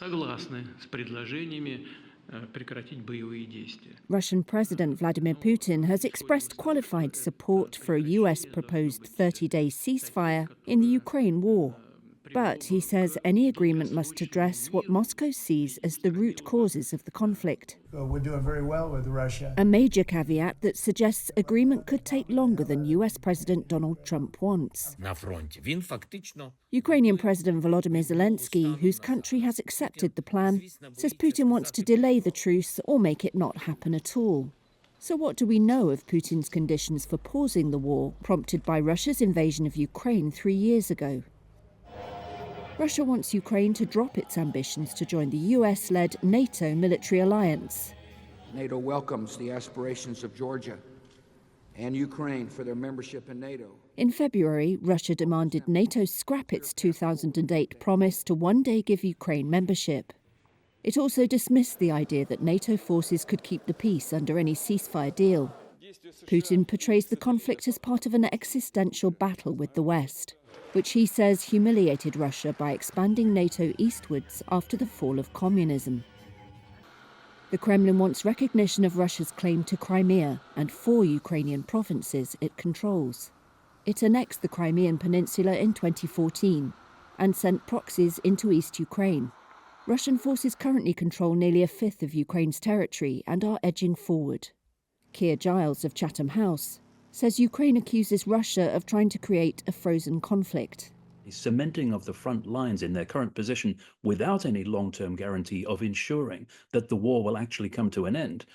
Согласны с предложениями прекратить боевые действия. Russian President Vladimir Putin has expressed qualified support for a US proposed 30-day ceasefire in the Ukraine war. But he says any agreement must address what Moscow sees as the root causes of the conflict. We're doing very well with Russia. A major caveat that suggests agreement could take longer than US President Donald Trump wants. Ukrainian President Volodymyr Zelensky, whose country has accepted the plan, says Putin wants to delay the truce or make it not happen at all. So what do we know of Putin's conditions for pausing the war prompted by Russia's invasion of Ukraine 3 years ago? Russia wants Ukraine to drop its ambitions to join the US-led NATO military alliance. NATO welcomes the aspirations of Georgia and Ukraine for their membership in NATO. In February, Russia demanded NATO scrap its 2008 promise to one day give Ukraine membership. It also dismissed the idea that NATO forces could keep the peace under any ceasefire deal. Putin portrays the conflict as part of an existential battle with the West, which he says humiliated Russia by expanding NATO eastwards after the fall of communism. The Kremlin wants recognition of Russia's claim to Crimea and 4 Ukrainian provinces it controls. It annexed the Crimean Peninsula in 2014 and sent proxies into East Ukraine. Russian forces currently control nearly a fifth of Ukraine's territory and are edging forward. Keir Giles of Chatham House says Ukraine accuses Russia of trying to create a frozen conflict. The cementing of the front lines in their current position without any long-term guarantee of ensuring that the war will actually come to an end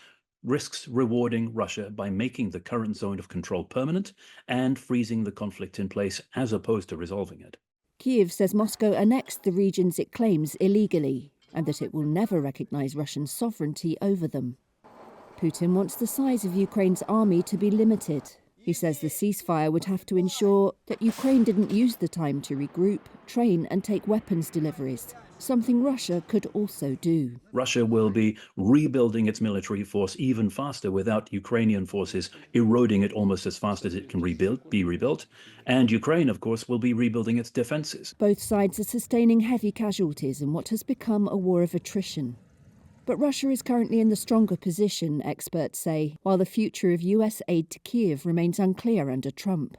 risks rewarding Russia by making the current zone of control permanent and freezing the conflict in place as opposed to resolving it. Kyiv says Moscow annexed the regions it claims illegally and that it will never recognize Russian sovereignty over them. Putin wants the size of Ukraine's army to be limited. He says the ceasefire would have to ensure that Ukraine didn't use the time to regroup, train and take weapons deliveries, something Russia could also do. Russia will be rebuilding its military force even faster without Ukrainian forces eroding it almost as fast as it can be rebuilt. And Ukraine, of course, will be rebuilding its defenses. Both sides are sustaining heavy casualties in what has become a war of attrition. But Russia is currently in the stronger position, experts say, while the future of US aid to Kyiv remains unclear under Trump.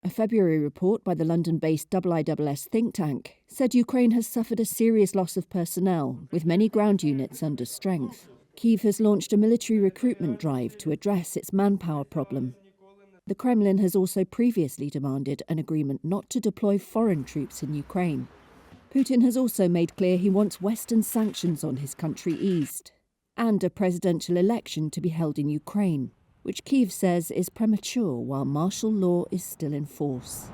A February report by the London-based IISS think tank said Ukraine has suffered a serious loss of personnel, with many ground units under strength. Kyiv has launched a military recruitment drive to address its manpower problem. The Kremlin has also previously demanded an agreement not to deploy foreign troops in Ukraine. Putin has also made clear he wants Western sanctions on his country eased, and a presidential election to be held in Ukraine, which Kyiv says is premature while martial law is still in force.